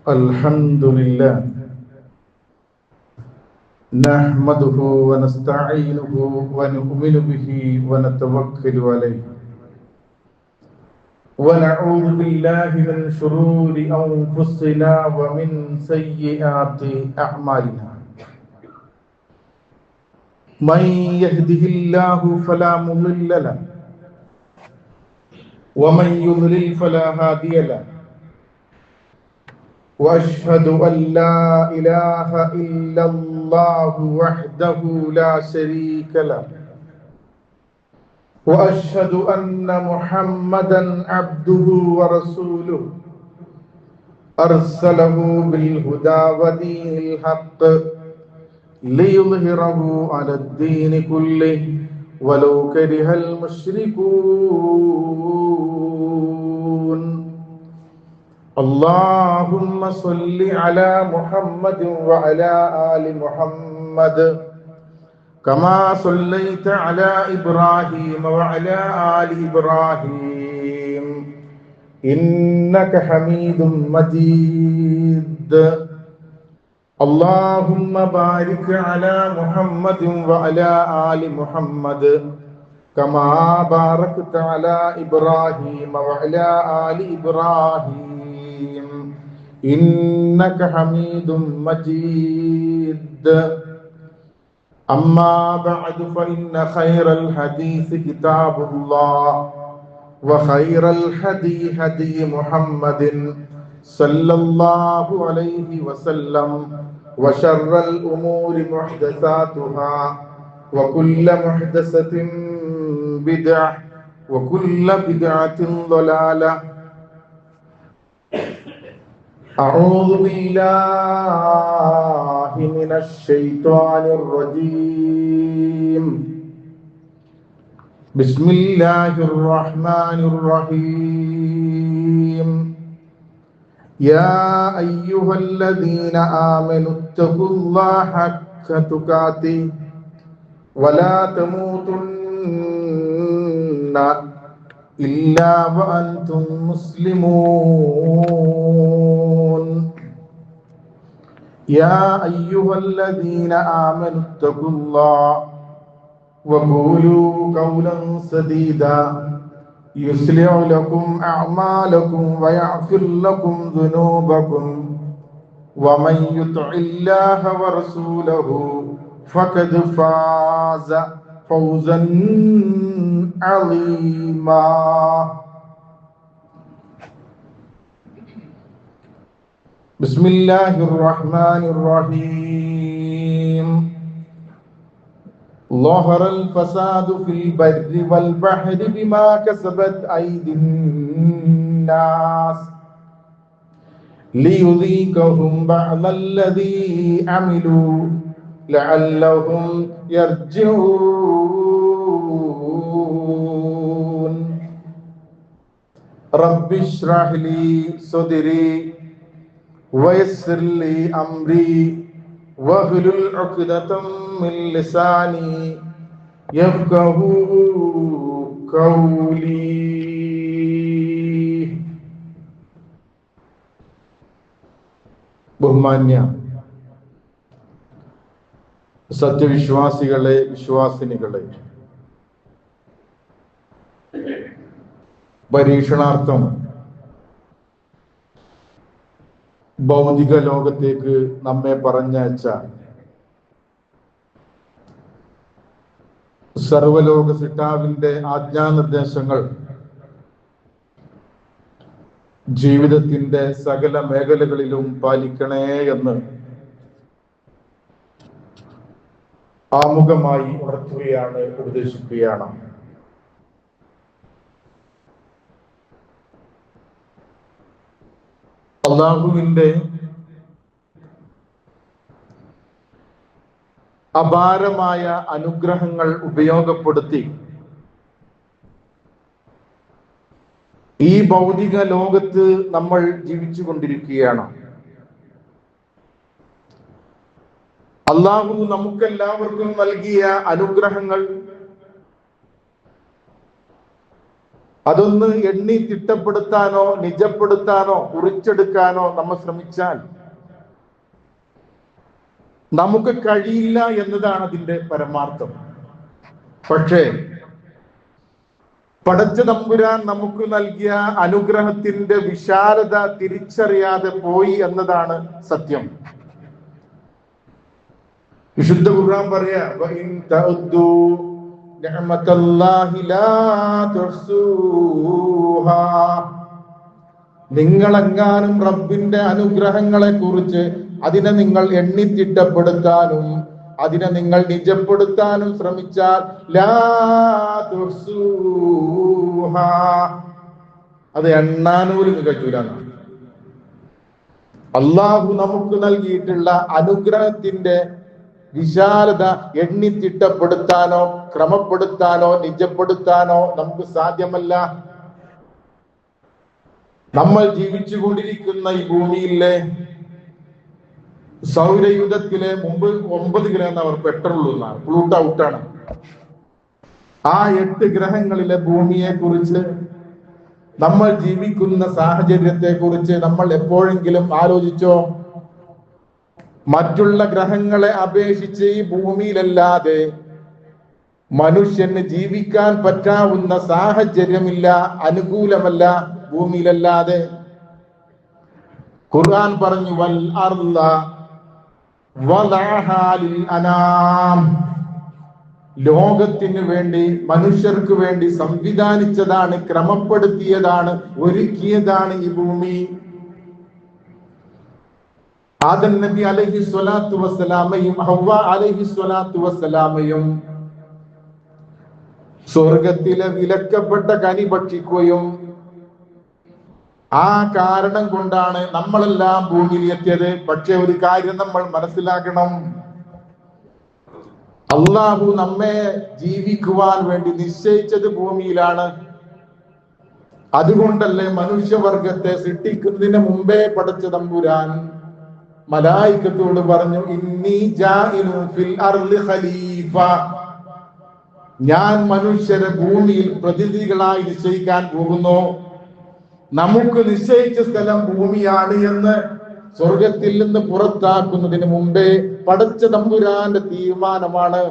الحمد لله نحمده ونستعينه ونؤمن به ونتوكل عليه ونعوذ بالله من شرور أنفسنا ومن سيئات أعمالنا من يهده الله فلا مضل له ومن يضلل فلا هادي له وأشهد أن لا إله إلا الله وحده لا شريك له وأشهد أن محمدا عبده ورسوله أرسله بالهدى ودين الحق ليظهره على الدين كله ولو كره المشركون اللهم صل على محمد وعلى آل محمد كما صليت على إبراهيم وعلى آل إبراهيم إنك حميد مجيد اللهم بارك على محمد وعلى آل محمد كما باركت على إبراهيم وعلى آل إبراهيم إنك حميد مجيد أما بعد فإن خير الحديث كتاب الله وخير الهدي هدي محمد صلى الله عليه وسلم وشر الأمور محدثاتها وكل محدثة بدعة وكل بدعة ضلالة أعوذ بالله من الشيطان الرجيم بسم الله الرحمن الرحيم يا أيها الذين آمنوا اتقوا الله حق تقاته ولا تموتن إلا وأنتم مسلمون يا أيها الذين آمنوا اتقوا الله وقولوا قولا سديدا يصلح لكم أعمالكم ويغفر لكم ذنوبكم ومن يطع الله ورسوله فقد فاز فوزا عظيما بسم الله الرحمن الرحيم ظهر الفساد في البر والبحر بما كسبت أيدي الناس ليذيقهم بعض الذي عملوا لعلهم يرجعون رب اشرح لي صدري ويسر لي أمري واحلل عقدة من لساني يفقهوا قولي. ബഹുമാന്യ സത്യവിശ്വാസികളെ, വിശ്വാസിനികളെ, പരീക്ഷണാർത്ഥം ഭൗതിക ലോകത്തേക്ക് നമ്മെ പറഞ്ഞയച്ച സർവലോക സിട്ടാവിന്റെ ആജ്ഞാനിർദ്ദേശങ്ങൾ ജീവിതത്തിന്റെ സകല മേഖലകളിലും പാലിക്കണേ എന്ന് ആമുഖമായി ഉണർത്തുകയാണ്, ഉപദേശിക്കുകയാണ്. അല്ലാഹുവിന്റെ അപാരമായ അനുഗ്രഹങ്ങൾ ഉപയോഗപ്പെടുത്തി ഈ ഭൗതിക ലോകത്ത് നമ്മൾ ജീവിച്ചു കൊണ്ടിരിക്കുകയാണ്. അല്ലാഹു നമുക്കെല്ലാവർക്കും നൽകിയ അനുഗ്രഹങ്ങൾ അതൊന്ന് എണ്ണി തിട്ടപ്പെടുത്താനോ നിജപ്പെടുത്താനോ കുറിച്ചെടുക്കാനോ നമ്മൾ ശ്രമിച്ചാൽ നമുക്ക് കഴിയില്ല എന്നതാണ് അതിന്റെ പരമാർത്ഥം. പക്ഷേ പടച്ച തമ്പുരാൻ നമുക്ക് നൽകിയ അനുഗ്രഹത്തിന്റെ വിശാലത തിരിച്ചറിയാതെ പോയി എന്നതാണ് സത്യം. വിശുദ്ധ ഖുർആൻ പറയാ, വഇൻ തഅദ്ദു നിഅമതല്ലാഹി ലാ തുഹ്സൂഹാ, നിങ്ങളെങ്ങാനും റബ്ബിന്റെ അനുഗ്രഹങ്ങളെ കുറിച്ച് അതിനെ നിങ്ങൾ എണ്ണിത്തിട്ടപ്പെടുത്താനും അതിനെ നിങ്ങൾ നിജപ്പെടുത്താനും ശ്രമിച്ചാൽ ലാ തുഹ്സൂഹാ, അത് എണ്ണാനൂലും കഴിയൂല. അള്ളാഹു നമുക്ക് നൽകിയിട്ടുള്ള അനുഗ്രഹത്തിന്റെ വിശാലത എണ്ണിത്തിട്ടപ്പെടുത്താനോ ക്രമപ്പെടുത്താനോ നിജപ്പെടുത്താനോ നമുക്ക് സാധ്യമല്ല. നമ്മൾ ജീവിച്ചുകൊണ്ടിരിക്കുന്ന ഈ ഭൂമിയിലെ സൗരയൂഥത്തിലെ മുമ്പ് 9 ഗ്രഹം അവർ പെട്ടെന്നുള്ളൂ എന്നാണ്, പ്ലൂട്ടോ ഔട്ടാണ്. ആ 8 ഗ്രഹങ്ങളിലെ ഭൂമിയെ കുറിച്ച് നമ്മൾ ജീവിക്കുന്ന സാഹചര്യത്തെ കുറിച്ച് നമ്മൾ എപ്പോഴെങ്കിലും ആലോചിച്ചോ? മറ്റുള്ള ഗ്രഹങ്ങളെ അപേക്ഷിച്ച് ഈ ഭൂമിയിലല്ലാതെ മനുഷ്യന് ജീവിക്കാൻ പറ്റാവുന്ന സാഹചര്യമില്ല, അനുകൂലമല്ല ഭൂമിയിലല്ലാതെ. ഖുർആൻ പറഞ്ഞു, വൽ അർള വദഅഹാ ലിൽ അനാം, ലോകത്തിന് വേണ്ടി മനുഷ്യർക്ക് വേണ്ടി സംവിധാനിച്ചതാണ്, ക്രമപ്പെടുത്തിയതാണ്, ഒരുക്കിയതാണ് ഈ ഭൂമി. ആദം നബി അലൈഹി സ്വലാത്തു വസ്സലാമയും ഹവ്വ അലൈഹി സ്വലാത്തു വസ്സലാമയും സ്വർഗത്തിലെ വിലക്കപ്പെട്ട കനി ഭക്ഷിക്കുകയും ആ കാരണം കൊണ്ടാണ് നമ്മളെല്ലാം ഭൂമിയിൽ എത്തിയത്. പക്ഷെ ഒരു കാര്യം നമ്മൾ മനസ്സിലാക്കണം, അള്ളാഹു നമ്മെ ജീവിക്കുവാൻ വേണ്ടി നിശ്ചയിച്ചത് ഭൂമിയിലാണ്. അതുകൊണ്ടല്ലേ മനുഷ്യവർഗത്തെ സൃഷ്ടിക്കുന്നതിന് മുമ്പേ പടച്ച തമ്പുരാൻ മലായികത്തോട് പറഞ്ഞു, ഇന്നി ജാഇലു ഫിൽ അർളി ഖലീഫ, ഞാൻ മനുഷ്യരെ ഭൂമിയിൽ പ്രതിനിധികളായി നിശ്ചയിക്കാൻ പോകുന്നു. നമുക്ക് നിശ്ചയിച്ച സ്ഥലം ഭൂമിയാണ് എന്ന് സ്വർഗത്തിൽ നിന്ന് പുറത്താക്കുന്നതിന് മുമ്പേ പടച്ച തമ്പുരാന്റെ തീരുമാനമാണ്.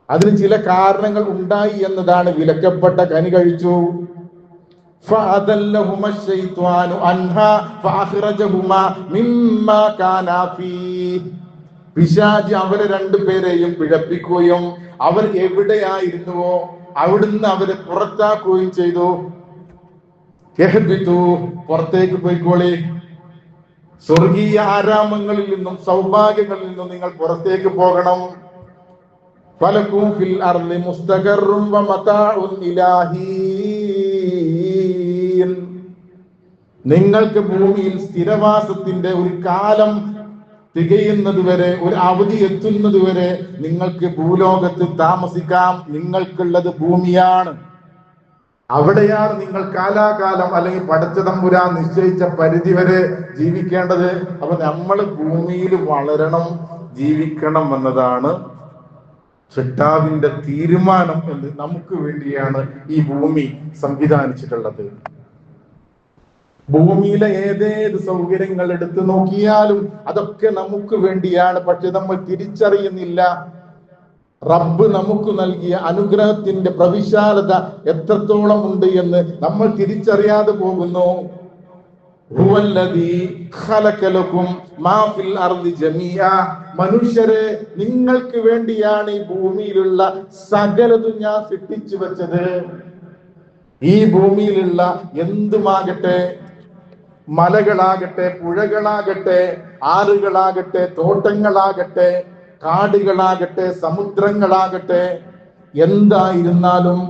അതിന് ചില കാരണങ്ങൾ ഉണ്ടായി എന്നതാണ്. വിലക്കപ്പെട്ട കനി കഴിച്ചു, പിശാചി അവരെ രണ്ടുപേരെയും പിഴപ്പിക്കുകയും അവർ എവിടെയായിരുന്നുവോ അവിടുന്ന് അവരെ പുറത്താക്കുകയും ചെയ്തു. പുറത്തേക്ക് പോയിക്കോളി, സ്വർഗീയ ആരാമങ്ങളിൽ നിന്നും സൗഭാഗ്യങ്ങളിൽ നിന്നും നിങ്ങൾ പുറത്തേക്ക് പോകണം. ഫലക്കും ഫിൽ അർളി മുസ്തഖറും വമതാഉൻ ഇലാഹീൻ, നിങ്ങൾക്ക് ഭൂമിയിൽ സ്ഥിരവാസത്തിന്റെ ഒരു കാലം തികയുന്നത് വരെ, ഒരു അവധി എത്തുന്നത് വരെ നിങ്ങൾക്ക് ഭൂലോകത്ത് താമസിക്കാം. നിങ്ങൾക്കുള്ളത് ഭൂമിയാണ്, അവിടെയാണ് നിങ്ങൾ കാലാകാലം അല്ലെങ്കിൽ പടച്ച തമ്പുരാൻ നിശ്ചയിച്ച പരിധി വരെ ജീവിക്കേണ്ടത്. അപ്പൊ നമ്മൾ ഭൂമിയിൽ വളരണം, ജീവിക്കണം എന്നതാണ് സൃഷ്ടാവിന്റെ തീരുമാനം. എന്ന് നമുക്ക് വേണ്ടിയാണ് ഈ ഭൂമി സംവിധാനിച്ചിട്ടുള്ളത്. ഭൂമിയിലെ ഏതേത് സൗകര്യങ്ങൾ എടുത്തു നോക്കിയാലും അതൊക്കെ നമുക്ക് വേണ്ടിയാണ്. പക്ഷെ നമ്മൾ തിരിച്ചറിയുന്നില്ല റബ്ബ് നമുക്ക് നൽകിയ അനുഗ്രഹത്തിന്റെ പ്രവിശാലത എത്രത്തോളം ഉണ്ട് എന്ന് നമ്മൾ തിരിച്ചറിയാതെ പോകുന്നു. മനുഷ്യരെ, നിങ്ങൾക്ക് വേണ്ടിയാണ് ഈ ഭൂമിയിലുള്ള സകലതും ഞാൻ സൃഷ്ടിച്ചു വെച്ചത്. ഈ ഭൂമിയിലുള്ള എന്തുമാകട്ടെ, മലകളാകട്ടെ, പുഴകളാകട്ടെ, ആറുകളാകട്ടെ, തോട്ടങ്ങളാകട്ടെ, കാടുകളാകട്ടെ, സമുദ്രങ്ങളാകട്ടെ, എന്തായിരുന്നാലും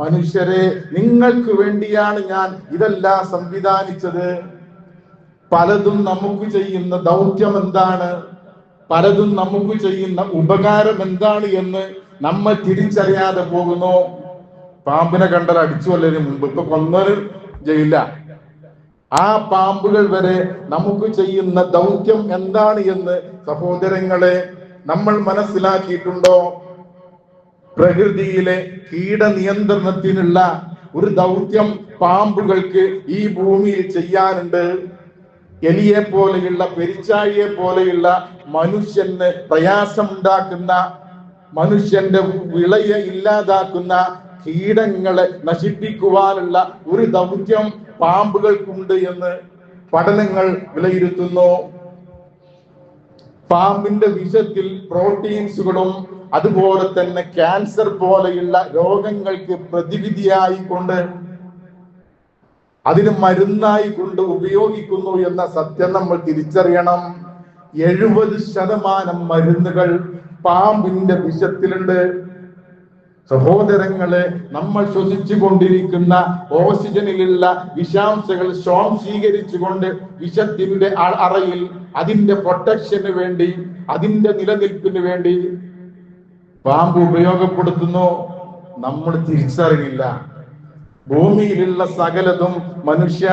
മനുഷ്യരെ, നിങ്ങൾക്ക് വേണ്ടിയാണ് ഞാൻ ഇതെല്ലാം സംവിധാനിച്ചത്. പലതും നമുക്ക് ചെയ്യുന്ന ദൗത്യം എന്താണ്, പലതും നമുക്ക് ചെയ്യുന്ന ഉപകാരം എന്താണ് എന്ന് നമ്മൾ തിരിച്ചറിയാതെ പോകുന്നു. പാമ്പിനെ കണ്ടാൽ അടിച്ചു കൊല്ലതിന് മുമ്പ് ഇപ്പൊ കൊന്നൊരു ജയില. ആ പാമ്പുകൾ വരെ നമുക്ക് ചെയ്യുന്ന ദൗത്യം എന്താണ് എന്ന് സഹോദരങ്ങളെ നമ്മൾ മനസ്സിലാക്കിയിട്ടുണ്ടോ? പ്രകൃതിയിലെ കീടനിയന്ത്രണത്തിനുള്ള ഒരു ദൗത്യം പാമ്പുകൾക്ക് ഈ ഭൂമിയിൽ ചെയ്യാനുണ്ട്. എലിയെ പോലെയുള്ള, പെരിച്ചാഴിയെ പോലെയുള്ള മനുഷ്യന് പ്രയാസമുണ്ടാക്കുന്ന, മനുഷ്യന്റെ വിളയെ ഇല്ലാതാക്കുന്ന കീടങ്ങളെ നശിപ്പിക്കുവാനുള്ള ഒരു ദൗത്യം പാമ്പുകൾക്കുണ്ട് എന്ന് പഠനങ്ങൾ വിലയിരുത്തുന്നു. പാമ്പിന്റെ വിഷത്തിൽ പ്രോട്ടീൻസുകളും അതുപോലെ തന്നെ ക്യാൻസർ പോലെയുള്ള രോഗങ്ങൾക്ക് പ്രതിവിധിയായിക്കൊണ്ട്, അതിന് മരുന്നായി കൊണ്ട് ഉപയോഗിക്കുന്നു എന്ന സത്യം നമ്മൾ തിരിച്ചറിയണം. 70% മരുന്നുകൾ പാമ്പിന്റെ വിഷത്തിലുണ്ട്. സഹോദരങ്ങളെ, നമ്മൾ ശ്വസിച്ചു കൊണ്ടിരിക്കുന്ന ഓക്സിജനിലുള്ള വിഷാംശങ്ങൾ സ്വാംശീകരിച്ചുകൊണ്ട് വിഷത്തിന്റെ അറയിൽ അതിന്റെ പ്രൊട്ടക്ഷന് വേണ്ടി, അതിന്റെ നിലനിൽപ്പിന് വേണ്ടി പാമ്പ് ഉപയോഗപ്പെടുത്തുന്നു. നമ്മൾ തിരിച്ചറിയില്ല. ഭൂമിയിലുള്ള സകലതും മനുഷ്യ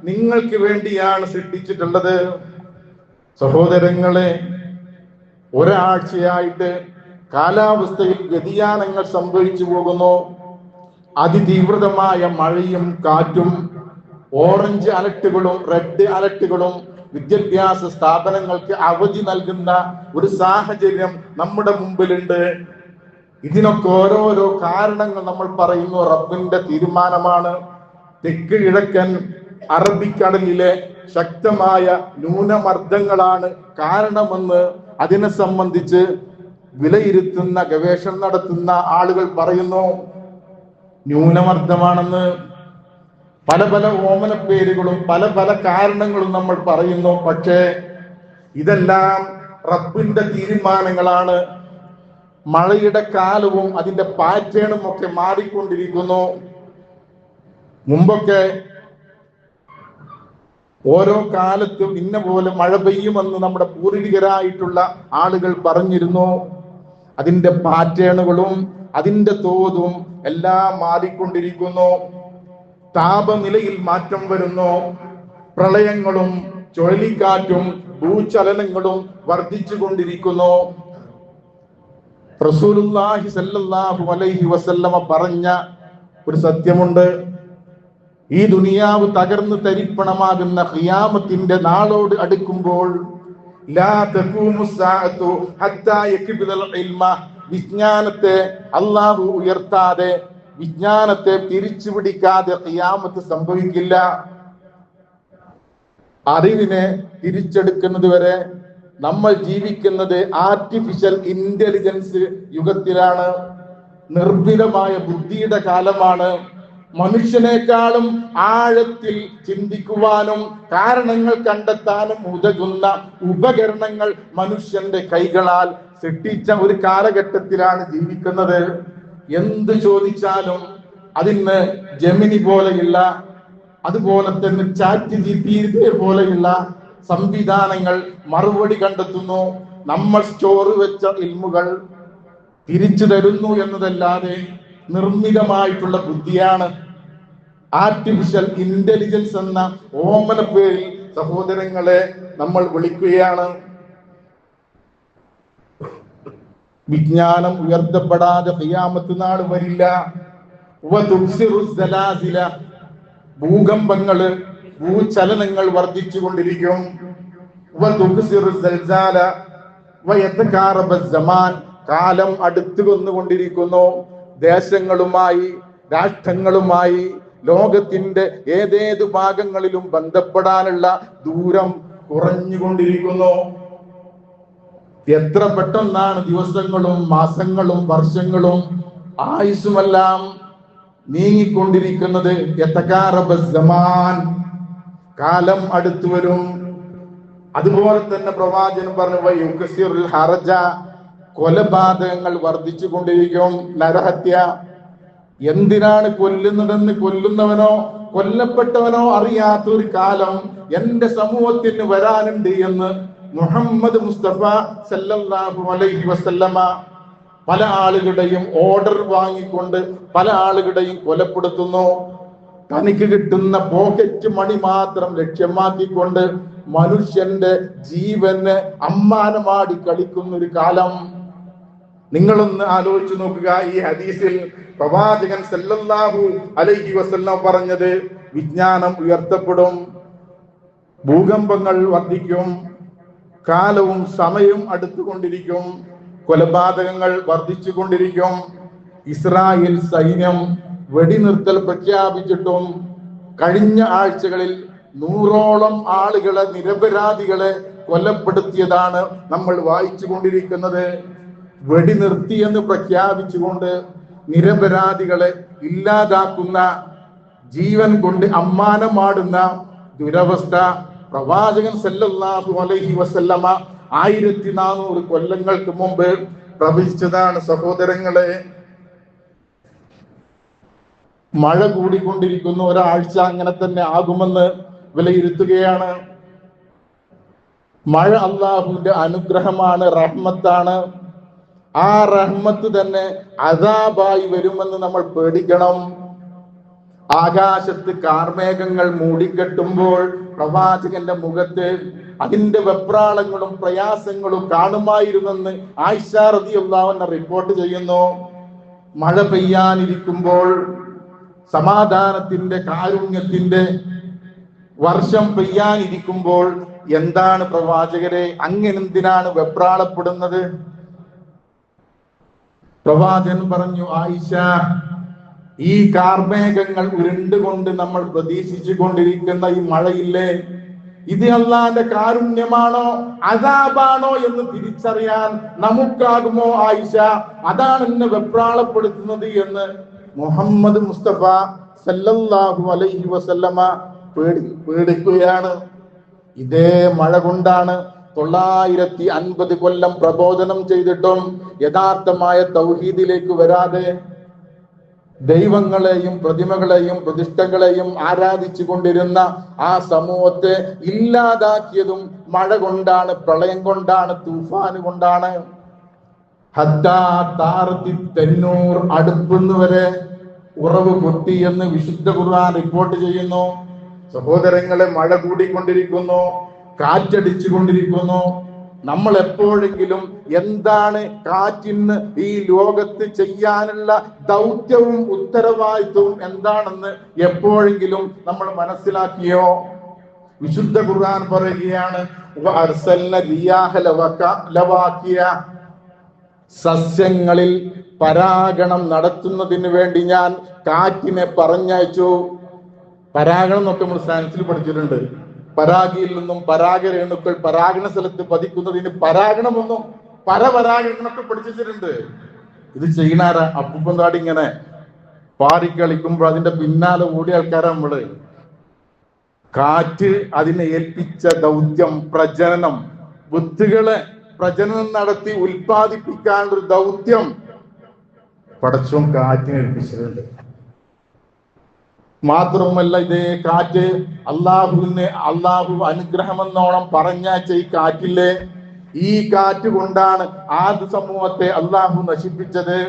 നിങ്ങൾക്ക് വേണ്ടിയാണ് സൃഷ്ടിച്ചിട്ടുള്ളത്. സഹോദരങ്ങളെ, ഒരാഴ്ചയായിട്ട് കാലാവസ്ഥയിൽ വ്യതിയാനങ്ങൾ സംഭവിച്ചു പോകുന്നു. അതിതീവ്രമായ മഴയും കാറ്റും, ഓറഞ്ച് അലർട്ടുകളും റെഡ് അലർട്ടുകളും വിദ്യാഭ്യാസ സ്ഥാപനങ്ങൾക്ക് അവധി നൽകുന്ന ഒരു സാഹചര്യം നമ്മുടെ മുമ്പിലുണ്ട്. ഇതിനൊക്കെ ഓരോരോ കാരണങ്ങൾ നമ്മൾ പറയുന്നു റബ്ബിന്റെ തീരുമാനമാണ്. തെക്ക് കിഴക്കൻ അറബിക്കടലിലെ ശക്തമായ ന്യൂനമർദ്ദങ്ങളാണ് കാരണമെന്ന് അതിനെ സംബന്ധിച്ച് വിലയിരുത്തുന്ന, ഗവേഷണം നടത്തുന്ന ആളുകൾ പറയുന്നു. ന്യൂനമർദ്ദമാണെന്ന് പല പല ഓമന പേരുകളും പല പല കാരണങ്ങളും നമ്മൾ പറയുന്നു. പക്ഷേ ഇതെല്ലാം റബ്ബിന്റെ തീരുമാനങ്ങളാണ്. മഴയുടെ കാലവും അതിന്റെ പാറ്റേണും ഒക്കെ മാറിക്കൊണ്ടിരിക്കുന്നു. മുമ്പൊക്കെ ഓരോ കാലത്തും ഇന്ന പോലെ മഴ പെയ്യുമെന്ന് നമ്മുടെ പൂർവികരായിട്ടുള്ള ആളുകൾ പറഞ്ഞിരുന്നു. അതിന്റെ പാറ്റേണുകളും അതിന്റെ തോതും എല്ലാം മാറിക്കൊണ്ടിരിക്കുന്നു. താപനിലയിൽ മാറ്റം വരുന്നു. പ്രളയങ്ങളും ചുഴലിക്കാറ്റും ഭൂചലനങ്ങളും വർദ്ധിച്ചു കൊണ്ടിരിക്കുന്നു. റസൂലുള്ളാഹി സ്വല്ലല്ലാഹു അലൈഹി വസല്ലമ പറഞ്ഞ ഒരു സത്യമുണ്ട്. ഈ ദുനിയാവ് തകർന്ന് തരിപ്പണമാകുന്ന ഖിയാമത്തിന്റെ നാളോട് അടുക്കുമ്പോൾ ലാ തഖൂമു സ്സാഅതു ഹത്താ യക്ബിദൽ ഇൽമ, വിജ്ഞാനത്തെ അല്ലാഹു ഉയർത്താതെ, വിജ്ഞാനത്തെ തിരിച്ചു പിടിക്കാതെ ഖിയാമത്ത് സംഭവിക്കില്ല. അറിവിനെ തിരിച്ചെടുക്കുന്നത് വരെ നമ്മൾ ജീവിക്കുന്നത് ആർട്ടിഫിഷ്യൽ ഇന്റലിജൻസ് യുഗത്തിലാണ്. നിർഭീതമായ ബുദ്ധിയുടെ കാലമാണ്. മനുഷ്യനേക്കാളും ആഴത്തിൽ ചിന്തിക്കുവാനും കാരണങ്ങൾ കണ്ടെത്താനും ഉതകുന്ന ഉപകരണങ്ങൾ മനുഷ്യന്റെ കൈകളാൽ സൃഷ്ടിച്ച ഒരു കാലഘട്ടത്തിലാണ് ജീവിക്കുന്നത്. എന്ത് ചോദിച്ചാലും അതിന് ജെമിനി പോലെയുള്ള, അതുപോലെ തന്നെ ചാറ്റ് ജിപിടി പോലെയുള്ള സംവിധാനങ്ങൾ മറുപടി കണ്ടെത്തുന്നു. നമ്മൾ സ്റ്റോർ വെച്ച ഇൽമുകൾ തിരിച്ചു തരുന്നു എന്നതല്ലാതെ നിർമ്മിതമായിട്ടുള്ള ബുദ്ധിയാണ്. ആർട്ടിഫിഷ്യൽ ഇന്റലിജൻസ് എന്ന ഓമന പേരിൽ സഹോദരങ്ങളെ നമ്മൾ വിളിക്കുകയാണ്. വിജ്ഞാനം ഉയർത്തപ്പെടാതെ ഖിയാമത്ത് നാൾ വരില്ല. ഭൂകമ്പങ്ങള്, ഭൂചലനങ്ങൾ വർദ്ധിച്ചു കൊണ്ടിരിക്കും. കാലം അടുത്തു വന്നുകൊണ്ടിരിക്കുന്നു. ദേശങ്ങളുമായി, രാഷ്ട്രങ്ങളുമായി, ലോകത്തിന്റെ ഏതേതു ഭാഗങ്ങളിലും ബന്ധപ്പെടാനുള്ള ദൂരം കുറഞ്ഞുകൊണ്ടിരിക്കുന്നു. എത്ര പെട്ടെന്നാണ് ദിവസങ്ങളും മാസങ്ങളും വർഷങ്ങളും ആയുസ്സുമെല്ലാം നീങ്ങിക്കൊണ്ടിരിക്കുന്നത്. കാലം അടുത്തു വരും. അതുപോലെ തന്നെ പ്രവാചകൻ പറഞ്ഞു ഹറജ, കൊലപാതകങ്ങൾ വർദ്ധിച്ചു കൊണ്ടിരിക്കും. നരഹത്യ, എന്തിനാണ് കൊല്ലുന്നതെന്ന് കൊല്ലുന്നവനോ കൊല്ലപ്പെട്ടവനോ അറിയാത്ത ഒരു കാലം എന്റെ സമൂഹത്തിന് വരാനുണ്ട് എന്ന് മുഹമ്മദ് മുസ്തഫ സല്ലല്ലാഹു അലൈഹി വസല്ലമ പല ആളുകളുടെയും ഓർഡർ വാങ്ങിക്കൊണ്ട് പല ആളുകളുടെയും കൊലപ്പെടുത്തുന്നു. തനിക്ക് കിട്ടുന്ന പോക്കറ്റ് മണി മാത്രം ലക്ഷ്യമാക്കിക്കൊണ്ട് മനുഷ്യന്റെ ജീവന് അമ്മാനമാടി കളിക്കുന്ന ഒരു കാലം. നിങ്ങളൊന്ന് ആലോചിച്ചു നോക്കുക. ഈ ഹദീസിൽ പ്രവാചകൻ സല്ലല്ലാഹു അലൈഹി വസല്ലം പറഞ്ഞത്, വിജ്ഞാനം ഉയർത്തപ്പെടും, ഭൂകമ്പങ്ങൾ വർദ്ധിക്കും, കാലവും സമയവും അടുത്തുകൊണ്ടിരിക്കും, കൊലപാതകങ്ങൾ വർദ്ധിച്ചു കൊണ്ടിരിക്കും. ഇസ്രായേൽ സൈന്യം വെടിനിർത്തൽ പ്രഖ്യാപിച്ചിട്ടും കഴിഞ്ഞ ആഴ്ചകളിൽ 100ഓളം ആളുകളെ, നിരപരാധികളെ കൊലപ്പെടുത്തിയതാണ് നമ്മൾ വായിച്ചു കൊണ്ടിരിക്കുന്നത്. വെടിനിർത്തി എന്ന് പ്രഖ്യാപിച്ചുകൊണ്ട് നിരപരാധികളെ ഇല്ലാതാക്കുന്ന, ജീവൻ കൊണ്ട് അമ്മാനമാടുന്ന ദുരവസ്ഥ പ്രവാചകൻ സല്ലല്ലാഹു അലൈഹി വസല്ലമ 1400 കൊല്ലങ്ങൾക്ക് മുമ്പ് പ്രവചിച്ചതാണ്. സഹോദരങ്ങളെ, മഴ കൂടിക്കൊണ്ടിരിക്കുന്ന ഒരാഴ്ച അങ്ങനെ തന്നെ ആകുമെന്ന് വിലയിരുത്തുകയാണ്. മഴ അള്ളാഹുവിന്റെ അനുഗ്രഹമാണ്, റഹ്മത്താണ്. ആ റഹ്മത്ത് തന്നെ അദാബായി വരുമെന്ന് നമ്മൾ പേടിക്കണം. ആകാശത്ത് കാർമേഘങ്ങൾ മൂടിക്കെട്ടുമ്പോൾ പ്രവാചകന്റെ മുഖത്ത് അതിന്റെ വെപ്രാളങ്ങളും പ്രയാസങ്ങളും കാണുമായിരുന്നെന്ന് ആയിഷ റളിയല്ലാഹു അൻഹ റിപ്പോർട്ട് ചെയ്യുന്നു. മഴ പെയ്യാനിരിക്കുമ്പോൾ, സമാധാനത്തിന്റെ, കാരുണ്യത്തിന്റെ വർഷം പെയ്യാനിരിക്കുമ്പോൾ എന്താണ് പ്രവാചകരെ അങ്ങനെന്തിനാണ് വെപ്രാളപ്പെടുന്നത്? പ്രവാചകൻ പറഞ്ഞു, ആയിഷ, ഈ കാർമേഘങ്ങൾ ഉരുണ്ടുകൊണ്ട് നമ്മൾ പ്രതീക്ഷിച്ചു കൊണ്ടിരിക്കുന്ന ഈ മഴയില്ലേ, ഇത് അല്ലാഹുവിന്റെ കാരുണ്യമാണോ അദാബാണോ എന്ന് തിരിച്ചറിയാൻ നമുക്കാകുമോ ആയിഷ? അതാണ് എന്നെ വെപ്രാളപ്പെടുത്തുന്നത് എന്ന് മുഹമ്മദ് മുസ്തഫ സല്ലല്ലാഹു അലൈഹി വസല്ലമ പേടിക്കുകയാണ്. ഇതേ മഴ കൊണ്ടാണ് 950 കൊല്ലം പ്രബോധനം ചെയ്തിട്ടും യഥാർത്ഥമായ തൗഹീദിലേക്ക് വരാതെ ദൈവങ്ങളെയും പ്രതിമകളെയും പ്രതിഷ്ഠകളെയും ആരാധിച്ചു കൊണ്ടിരുന്ന ആ സമൂഹത്തെ ഇല്ലാതാക്കിയതും മഴ കൊണ്ടാണ്, പ്രളയം കൊണ്ടാണ്, തൂഫാൻ കൊണ്ടാണ്. തെന്നൂർ അടുപ്പെന്ന് വരെ ഉറവ് പൊട്ടി എന്ന് വിശുദ്ധ ഖുർആൻ റിപ്പോർട്ട് ചെയ്യുന്നു. സഹോദരങ്ങളെ, മഴ കൂടിക്കൊണ്ടിരിക്കുന്നു, കാറ്റടിച്ചു കൊണ്ടിരിക്കുന്നു. നമ്മൾ എപ്പോഴെങ്കിലും എന്താണ് കാറ്റിന് ഈ ലോകത്ത് ചെയ്യാനുള്ള ദൗത്യവും ഉത്തരവാദിത്വവും എന്താണെന്ന് എപ്പോഴെങ്കിലും നമ്മൾ മനസ്സിലാക്കിയോ? വിശുദ്ധ ഖുർആൻ പറയുകയാണ്, സസ്യങ്ങളിൽ പരാഗണം നടത്തുന്നതിന് വേണ്ടി ഞാൻ കാറ്റിനെ പറഞ്ഞയച്ചു. പരാഗണം എന്നൊക്കെ നമ്മൾ സയൻസിൽ പഠിച്ചിട്ടുണ്ട്. പരാഗിയിൽ നിന്നും പരാഗരേണുക്കൾ പരാഗണ സ്ഥലത്ത് പതിക്കുന്നതിന് പരാഗണമെന്നും പരപരാഗണമൊക്കെ പഠിച്ചിട്ടുണ്ട്. ഇത് ചെയ്യണാര അപ്പൂപ്പന്താടി ഇങ്ങനെ പാറിക്കളിക്കുമ്പോൾ അതിന്റെ പിന്നാലെ ഓടിയ ആൾക്കാരാ നമ്മള്. കാറ്റ് അതിനെ ഏൽപ്പിച്ച ദൗത്യം പ്രജനനം, വിത്തുകളെ പ്രജനനം നടത്തി ഉൽപ്പാദിപ്പിക്കാനുള്ള ഒരു ദൗത്യം പടച്ചോൻ കാറ്റിനെ ഏൽപ്പിച്ചിട്ടുണ്ട്. മാത്രമല്ല, ഇതേ കാറ്റ് അള്ളാഹു അനുഗ്രഹമെന്നോണം പറഞ്ഞാച്ച ഈ കാറ്റില്ലേ, ഈ കാറ്റ് കൊണ്ടാണ് ആദ് സമൂഹത്തെ അള്ളാഹു നശിപ്പിച്ചത്.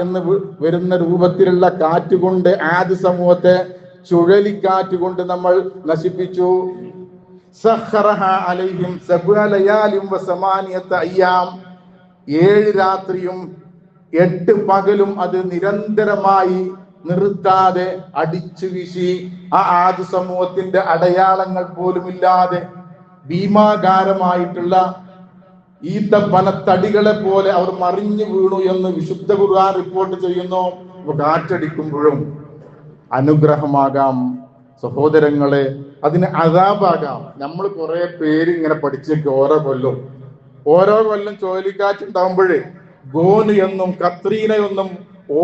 എന്ന് വരുന്ന രൂപത്തിലുള്ള കാറ്റ് കൊണ്ട് ആദ് സമൂഹത്തെ ചുഴലിക്കാറ്റ് കൊണ്ട് നമ്മൾ നശിപ്പിച്ചു. അലൈഹിം 7 രാത്രിയും 8 പകലും അത് നിരന്തരമായി നിർത്താതെ അടിച്ചു വീശി. ആ ആദ് സമൂഹത്തിന്റെ അടയാളങ്ങൾ പോലുമില്ലാതെ ഭീമാകാരമായിട്ടുള്ള ഈത്തപ്പനത്തടികളെ പോലെ അവർ മറിഞ്ഞു വീണു എന്ന് വിശുദ്ധ ഖുർആൻ റിപ്പോർട്ട് ചെയ്യുന്നു. കാറ്റടിക്കുമ്പോഴും അനുഗ്രഹമാകാം സഹോദരങ്ങളെ, അതിന് അദാബാകാം. നമ്മൾ കുറെ പേര് ഇങ്ങനെ പഠിച്ചേക്ക് ഓരോ കൊല്ലം ചുഴലിക്കാറ്റുണ്ടാവുമ്പോഴേ ഗോന് എന്നും കത്രീന എന്നും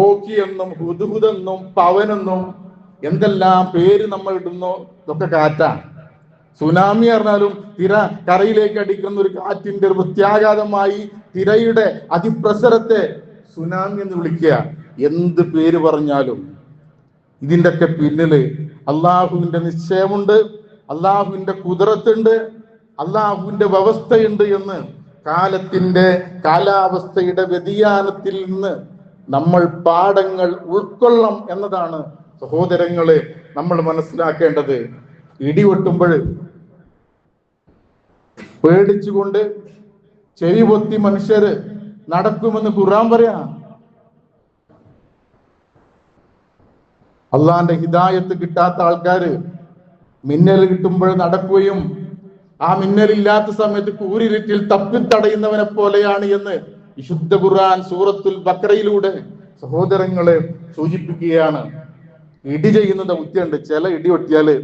ഓക്കി എന്നും ഹുദ്ഹുദെന്നും പവനെന്നും എന്തെല്ലാം പേര് നമ്മൾ ഇടുന്നു. ഇതൊക്കെ കാറ്റാണ്. സുനാമി പറഞ്ഞാലും തിര കരയിലേക്ക് അടിക്കുന്ന ഒരു കാറ്റിന്റെ ഒരു പ്രത്യാഘാതമായി തിരയുടെ അതിപ്രസരത്തെ സുനാമി എന്ന് വിളിക്കുക. എന്ത് പേര് പറഞ്ഞാലും ഇതിന്റെ ഒക്കെ പിന്നില് അള്ളാഹുവിന്റെ നിശ്ചയമുണ്ട്, അള്ളാഹുവിന്റെ കുദറത്തുണ്ട്, അള്ളാഹുവിന്റെ വ്യവസ്ഥയുണ്ട് എന്ന് കാലാവസ്ഥയുടെ വ്യതിയാനത്തിൽ നിന്ന് നമ്മൾ പാഠങ്ങൾ ഉൾക്കൊള്ളണം എന്നതാണ് സഹോദരങ്ങളെ നമ്മൾ മനസ്സിലാക്കേണ്ടത്. ഇടിവെട്ടുമ്പോൾ പേടിച്ചുകൊണ്ട് ചെവി പൊത്തി മനുഷ്യര് നടക്കുമെന്ന് ഖുർആൻ പറയാ. അള്ളാന്റെ ഹിദായത്ത് കിട്ടാത്ത ആൾക്കാര് മിന്നൽ കിട്ടുമ്പോൾ നടക്കുകയും ആ മിന്നലില്ലാത്ത സമയത്ത് കൂരിരുട്ടിൽ തപ്പിത്തടയുന്നവനെ പോലെയാണ് എന്ന് വിശുദ്ധ ഖുർആൻ സൂറത്തുൽ ബഖറയിലൂടെ സഹോദരങ്ങളെ സൂചിപ്പിക്കുകയാണ്. ഇടി ചെയ്യുന്ന ദൗത്യമുണ്ട്. ചില ഇടി ഒട്ടിയാല്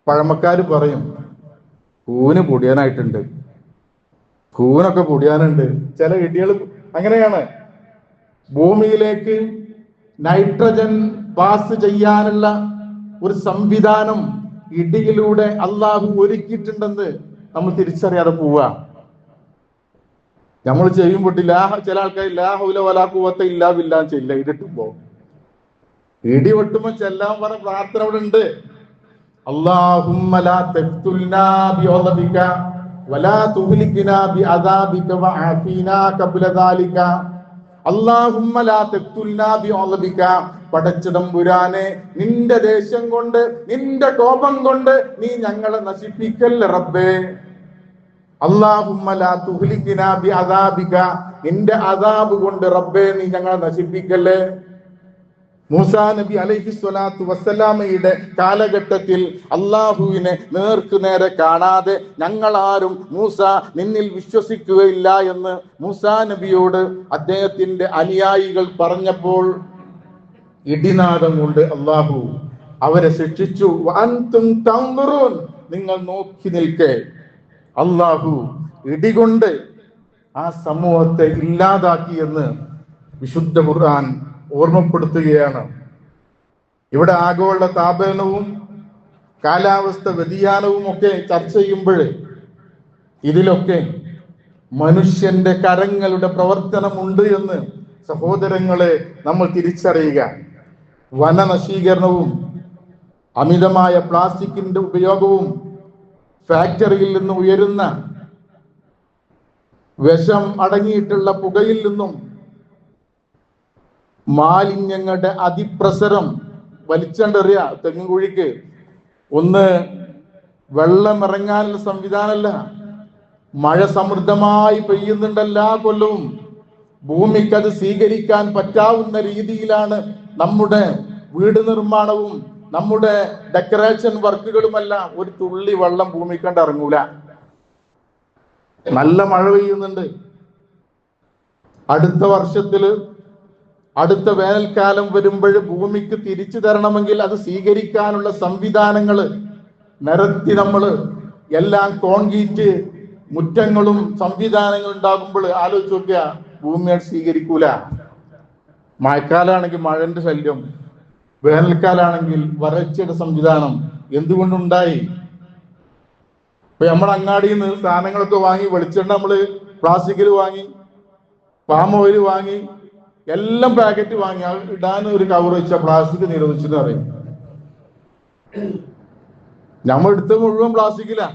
പഴമക്കാര് പറയും കൂന് പൊടിയാനായിട്ടുണ്ട്, കൂനൊക്കെ പൊടിയാനുണ്ട്. ചില ഇടികൾ അങ്ങനെയാണ്. ഭൂമിയിലേക്ക് നൈട്രജൻ പാസ് ചെയ്യാനുള്ള ഒരു സംവിധാനം ഇടിയിലൂടെ അള്ളാഹു ഒരുക്കിയിട്ടുണ്ടെന്ന് നമ്മൾ തിരിച്ചറിയാതെ പോവുക. നമ്മൾ ചെയ്യുമ്പോൾ ചില ആൾക്കാർ ലാ ഹൗല വലാ ഖുവത ഇല്ലാ ബില്ലാഹ് ചെയ്യില്ല. ഇടിട്ടുമ്പോ ഇടി വെട്ടുമ്പോ ചെല്ലാൻ പറഞ്ഞ പ്രാർത്ഥന അവിടെ ഉണ്ട്. അല്ലാഹുമ്മ ലാ തഖ്തുൽനാ ബിഅദബിക വലാ തുഹ്ലിക്നാ ബിഅദാബിക വഅഫീനാ ഖബ്ല ദാലിക. അല്ലാഹുമ്മ ലാ തഖ്തുൽനാ ബിഅദബിക, പടച്ചതമ്പുരാനെ നിന്റെ ദേശം കൊണ്ട് നിന്റെ കോപം കൊണ്ട് നീ ഞങ്ങളെ നശിപ്പിക്കല്ലേ റബ്ബേ. അല്ലാഹുമ്മ ലാ തുഹ്ലിക്നാ ബിഅദാബിക, നിന്റെ അദാബ് കൊണ്ട് റബ്ബേ നീ ഞങ്ങളെ നശിപ്പിക്കല്ലേ. മൂസാ നബി അലൈഹി സ്വലാത്തു വസ്സലാമയുടെ കാലഘട്ടത്തിൽ അള്ളാഹുവിനെ നേർക്ക് നേരെ കാണാതെ ഞങ്ങളാരും മൂസ നിന്നിൽ വിശ്വസിക്കുകയില്ല എന്ന് മൂസാ നബിയോട് അദ്ദേഹത്തിന്റെ അനുയായികൾ പറഞ്ഞപ്പോൾ ഇടിനാദം കൊണ്ട് അള്ളാഹു അവരെ ശിക്ഷിച്ചു. വഅൻതും തൻദുറൂൻ, നിങ്ങൾ നോക്കി നിൽക്കെ. അള്ളാഹു ഇടികൊണ്ട് ആ സമൂഹത്തെ ഇല്ലാതാക്കി എന്ന് വിശുദ്ധ ഖുർആൻ ഓർമ്മപ്പെടുത്തുകയാണ്. ഇവിടെ ആഗോള താപനവും കാലാവസ്ഥ വ്യതിയാനവും ഒക്കെ ചർച്ച ചെയ്യുമ്പോൾ ഇതിലൊക്കെ മനുഷ്യന്റെ കരങ്ങളുടെ പ്രവർത്തനമുണ്ട് എന്ന് സഹോദരങ്ങളെ നമ്മൾ തിരിച്ചറിയുക. വനനശീകരണവും അമിതമായ പ്ലാസ്റ്റിക്കിന്റെ ഉപയോഗവും ഫാക്ടറിയിൽ നിന്ന് ഉയരുന്ന വിഷം അടങ്ങിയിട്ടുള്ള പുകയിൽ നിന്നും മാലിന്യങ്ങളുടെ അതിപ്രസരം വലിച്ചെറിയ തെങ്ങുകുഴിക്ക് ഒന്ന് വെള്ളം ഇറങ്ങാനുള്ള സംവിധാനമല്ല. മഴ സമൃദ്ധമായി പെയ്യുന്നുണ്ട് എല്ലാ കൊല്ലവും. ഭൂമിക്ക് അത് സ്വീകരിക്കാൻ പറ്റാവുന്ന രീതിയിലാണ് നമ്മുടെ വീട് നിർമ്മാണവും നമ്മുടെ ഡെക്കറേഷൻ വർക്കുകളുമല്ല. ഒരു തുള്ളി വെള്ളം ഭൂമിക്കണ്ട് ഇറങ്ങൂല. നല്ല മഴ പെയ്യുന്നുണ്ട്. അടുത്ത വർഷത്തില് അടുത്ത വേനൽക്കാലം വരുമ്പോൾ ഭൂമിക്ക് തിരിച്ചു തരണമെങ്കിൽ അത് സ്വീകരിക്കാനുള്ള സംവിധാനങ്ങൾ നിരത്തി നമ്മൾ എല്ലാം കോൺക്രീറ്റ് മുറ്റങ്ങളും സംവിധാനങ്ങളും ഉണ്ടാകുമ്പോൾ ആലോചിച്ച് നോക്കുക, ഭൂമിയെ സ്വീകരിക്കൂല. മഴക്കാലാണെങ്കിൽ മഴന്റെ ശല്യം, വേനൽക്കാലാണെങ്കിൽ വരൾച്ചയുടെ സംവിധാനം എന്തുകൊണ്ടുണ്ടായി? ഇപ്പൊ നമ്മുടെ അങ്ങാടിയിൽ നിന്ന് സാധനങ്ങളൊക്കെ വാങ്ങി, വെളിച്ചെണ്ണ നമ്മള് പ്ലാസ്റ്റിക്കിൽ വാങ്ങി, പാം ഓയിൽ വാങ്ങി, എല്ലാം പാക്കറ്റ് വാങ്ങി ഇടാൻ ഒരു കവർ വെച്ച പ്ലാസ്റ്റിക് നിരോധിച്ചെന്ന് പറയും. നമ്മൾ എടുത്ത മുഴുവൻ പ്ലാസ്റ്റിക്കിലാ.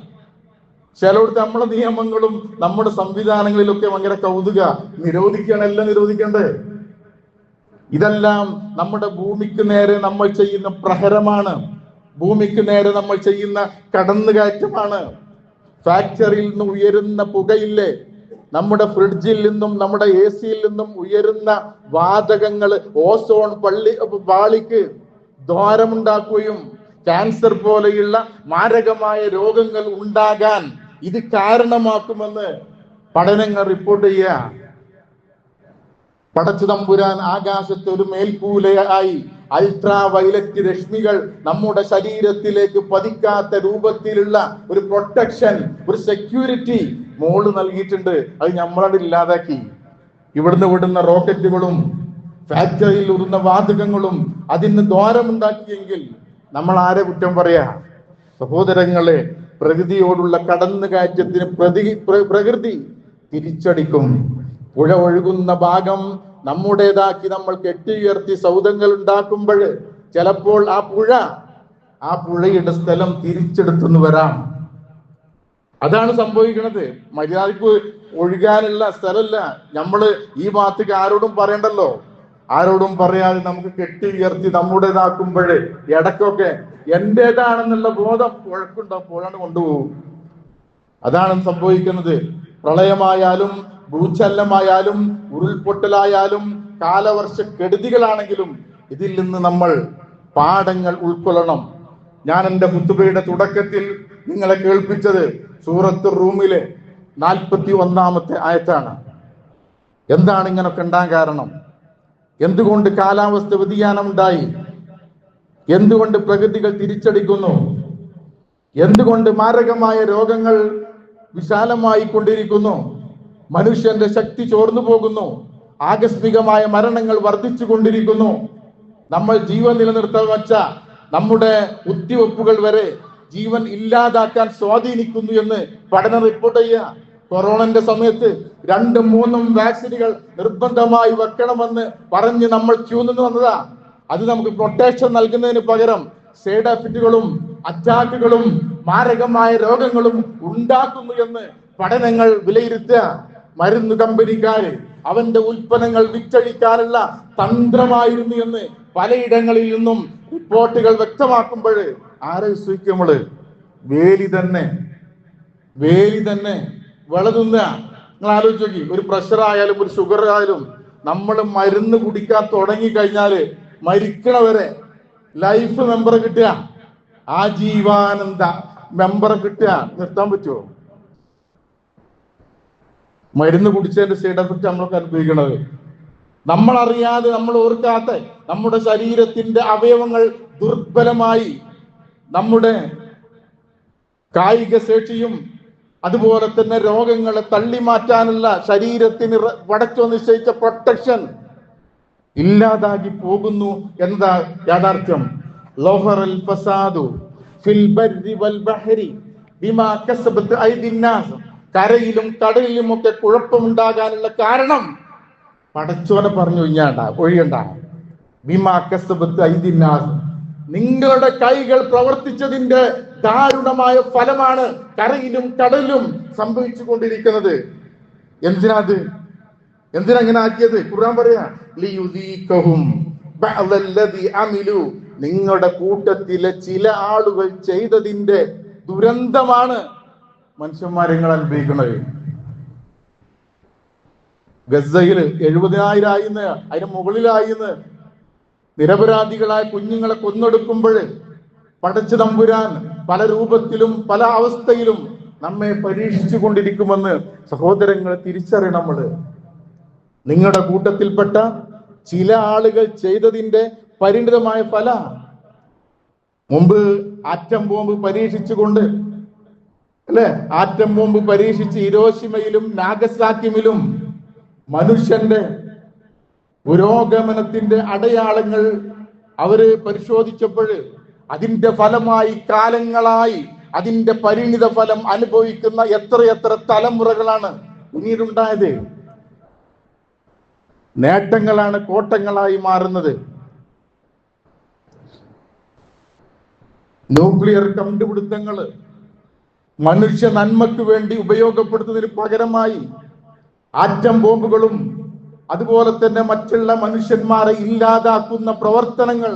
ചിലയിടത്ത് നമ്മുടെ നിയമങ്ങളും നമ്മുടെ സംവിധാനങ്ങളിലൊക്കെ ഭയങ്കര കൗതുക, നിരോധിക്കണം, എല്ലാം നിരോധിക്കണ്ടേ? ഇതെല്ലാം നമ്മുടെ ഭൂമിക്ക് നേരെ നമ്മൾ ചെയ്യുന്ന പ്രഹരമാണ്. ഭൂമിക്ക് നേരെ നമ്മൾ ചെയ്യുന്ന കടന്നുകയറ്റമാണ്. ഫാക്ടറിയിൽ നിന്ന് ഉയരുന്ന പുകയില്ലേ, നമ്മുടെ ഫ്രിഡ്ജിൽ നിന്നും നമ്മുടെ AC യിൽ നിന്നും ഉയരുന്ന വാതകങ്ങൾ ഓസോൺ പാളിക്ക് ദ്വാരമുണ്ടാക്കുകയും ക്യാൻസർ പോലെയുള്ള മാരകമായ രോഗങ്ങൾ ഉണ്ടാകാൻ ഇത് കാരണമാക്കുമെന്ന് പഠനങ്ങൾ റിപ്പോർട്ട് ചെയ്യുക. പടച്ചുതമ്പുരാൻ ആകാശത്ത് ഒരു മേൽക്കൂലയായി അൾട്രാ വയലറ്റ് രശ്മികൾ നമ്മുടെ ശരീരത്തിലേക്ക് പതിക്കാത്ത രൂപത്തിലുള്ള ഒരു പ്രൊട്ടക്ഷൻ, ഒരു സെക്യൂരിറ്റി മോള് നൽകിയിട്ടുണ്ട്. അത് നമ്മളത് ഇല്ലാതാക്കി. ഇവിടുന്ന് വിടുന്ന റോക്കറ്റുകളും ഫാക്ടറിയിൽ ഉടുന്ന വാതകങ്ങളും അതിന് ദ്വാരമുണ്ടാക്കിയെങ്കിൽ നമ്മൾ ആരെ കുറ്റം പറയാ? സഹോദരങ്ങളെ, പ്രകൃതിയോടുള്ള കടന്നുകയറ്റത്തിന് പ്രകൃതി തിരിച്ചടിക്കും. പുഴ ഒഴുകുന്ന ഭാഗം നമ്മുടേതാക്കി നമ്മൾ കെട്ടിയുയർത്തി സൗധങ്ങൾ ഉണ്ടാക്കുമ്പോൾ ചിലപ്പോൾ ആ പുഴയുടെ സ്ഥലം തിരിച്ചെടുത്തെന്ന് വരാം. അതാണ് സംഭവിക്കുന്നത്. മര്യാദക്ക് ഒഴുകാനുള്ള സ്ഥലമല്ല. നമ്മള് ഈ ഭാഗത്തേക്ക് ആരോടും പറയണ്ടല്ലോ. ആരോടും പറയാതെ നമുക്ക് കെട്ടി ഉയർത്തി നമ്മുടേതാക്കുമ്പോൾ ഇടയ്ക്കൊക്കെ എന്റേതാണെന്നുള്ള ബോധം പുഴക്കുണ്ടാവും, പുഴാണ് കൊണ്ടുപോകും. അതാണ് സംഭവിക്കുന്നത്. പ്രളയമായാലും ഭൂചലനമായാലും ഉരുൾപൊട്ടലായാലും കാലവർഷ കെടുതികളാണെങ്കിലും ഇതിൽ നിന്ന് നമ്മൾ പാഠങ്ങൾ ഉൾക്കൊള്ളണം. ഞാൻ എൻ്റെ ഖുതുബയുടെ തുടക്കത്തിൽ നിങ്ങളെ കേൾപ്പിച്ചത് സൂറത്ത് റൂമിലെ 41 ആയത്താണ്. എന്താണ് ഇങ്ങനൊക്കെ ഉണ്ടാകാൻ കാരണം? എന്തുകൊണ്ട് കാലാവസ്ഥ വ്യതിയാനം ഉണ്ടായി? എന്തുകൊണ്ട് പ്രകൃതികൾ തിരിച്ചടിക്കുന്നു? എന്തുകൊണ്ട് മാരകമായ രോഗങ്ങൾ വിശാലമായി കൊണ്ടിരിക്കുന്നു? മനുഷ്യന്റെ ശക്തി ചോർന്നു പോകുന്നു. ആകസ്മികമായ മരണങ്ങൾ വർദ്ധിച്ചു കൊണ്ടിരിക്കുന്നു. നമ്മൾ ജീവൻ നിലനിർത്താൻ വച്ച നമ്മുടെ കുത്തിവെപ്പുകൾ വരെ ജീവൻ ഇല്ലാതാക്കാൻ സ്വാധീനിക്കുന്നു എന്ന് പഠനം റിപ്പോർട്ട് ചെയ്യുക. കൊറോണന്റെ സമയത്ത് 2-3 വാക്സിനുകൾ നിർബന്ധമായി വെക്കണമെന്ന് പറഞ്ഞ് നമ്മൾ ക്യൂ നിന്ന് വന്നതാ. അത് നമുക്ക് പ്രൊട്ടക്ഷൻ നൽകുന്നതിന് പകരം സൈഡ് എഫക്റ്റുകളും അറ്റാക്കുകളും മാരകമായ രോഗങ്ങളും ഉണ്ടാക്കുന്നു എന്ന് പഠനങ്ങൾ വിലയിരുത്തുക. മരുന്ന് കമ്പനിക്കാര് അവന്റെ ഉൽപ്പന്നങ്ങൾ വിറ്റഴിക്കാനുള്ള തന്ത്രമായിരുന്നു എന്ന് പലയിടങ്ങളിൽ നിന്നും റിപ്പോർട്ടുകൾ വ്യക്തമാക്കുമ്പോൾ ആരെ വിശ്വസിക്കും നമ്മള്? വേലി തന്നെ വളരുന്ന. നിങ്ങൾ ആലോചിച്ച് നോക്കി, ഒരു പ്രഷർ ആയാലും ഒരു ഷുഗർ ആയാലും നമ്മൾ മരുന്ന് കുടിക്കാൻ തുടങ്ങി കഴിഞ്ഞാല് മരിക്കണവരെ ലൈഫ് മെമ്പർ കിട്ടുക, ആജീവാനന്ദ മെമ്പർ കിട്ടുക. നിർത്താൻ പറ്റുമോ? മരുന്ന് കുടിച്ചതിന്റെ സൈഡ് എഫക്റ്റ് നമ്മളൊക്കെ അനുഭവിക്കണത് നമ്മൾ അറിയാതെ, നമ്മൾ ഓർക്കാത്ത നമ്മുടെ ശരീരത്തിന്റെ അവയവങ്ങൾ ദുർബലമായി, നമ്മുടെ കായിക ശേഷിയും അതുപോലെ തന്നെ രോഗങ്ങളെ തള്ളി മാറ്റാനുള്ള ശരീരത്തിന് പടച്ചോ നിശ്ചയിച്ച പ്രൊട്ടക്ഷൻ ഇല്ലാതാക്കി പോകുന്നു എന്നതാ യാഥാർത്ഥ്യം. ലോഹറൽ ഫസാദു ഫിൽ ബർരി വൽ ബഹരി ബിമാ കസബത് ഐദിൻ നാസ്. കരയിലും കടലിലും ഒക്കെ കുഴപ്പമുണ്ടാകാനുള്ള കാരണം പടച്ചോനെ പറഞ്ഞു ഒഴിയണ്ട. ബിമാ കസബത് ഐദിൻ നാസ്, നിങ്ങളുടെ കൈകൾ പ്രവർത്തിച്ചതിന്റെ ദാരുണമായ ഫലമാണ് കരയിലും കടലിലും സംഭവിച്ചു കൊണ്ടിരിക്കുന്നത്. എന്തിനാ അങ്ങനെ ആക്കിയത്? ഖുർആൻ പറയാ, ലിയുദീകഹും ബഅദല്ലദി അമിലു, നിങ്ങളുടെ കൂട്ടത്തിലെ ചില ആളുകൾ ചെയ്തതിന്റെ ദുരന്തമാണ് മനുഷ്യന്മാരെ നിങ്ങൾ അനുഭവിക്കുന്നത്. ഗസയിൽ 70,000 അതിന് മുകളിലായിന്ന് നിരപരാധികളായ കുഞ്ഞുങ്ങളെ കൊന്നൊടുക്കുമ്പോൾ പടച്ച തമ്പുരാൻ പല രൂപത്തിലും പല അവസ്ഥയിലും നമ്മെ പരീക്ഷിച്ചു കൊണ്ടിരിക്കുമെന്ന് സഹോദരങ്ങളെ തിരിച്ചറിയണം. നമ്മള് നിങ്ങളുടെ കൂട്ടത്തിൽപ്പെട്ട ചില ആളുകൾ ചെയ്തതിന്റെ പരിണിതമായ ഫല. മുമ്പ് ആറ്റം ബോംബ് പരീക്ഷിച്ചുകൊണ്ട് ആറ്റം ബോംബ് പരീക്ഷിച്ച് ഹിരോഷിമയിലും നാഗസാക്കിയിലും മനുഷ്യന്റെ പുരോഗമനത്തിന്റെ അടയാളങ്ങൾ അവര് പരിശോധിച്ചപ്പോൾ അതിന്റെ ഫലമായി കാലങ്ങളായി അതിന്റെ പരിണിത ഫലം അനുഭവിക്കുന്ന എത്രയെത്ര തലമുറകളാണ് പിന്നീടുണ്ടായത്. നേട്ടങ്ങളാണ് കോട്ടങ്ങളായി മാറുന്നത്. ന്യൂക്ലിയർ കണ്ടുപിടുത്തങ്ങള് മനുഷ്യ നന്മക്ക് വേണ്ടി ഉപയോഗപ്പെടുത്തുന്നതിന് പകരമായി ആറ്റം ബോംബുകളും അതുപോലെ തന്നെ മറ്റുള്ള മനുഷ്യന്മാരെ ഇല്ലാതാക്കുന്ന പ്രവർത്തനങ്ങൾ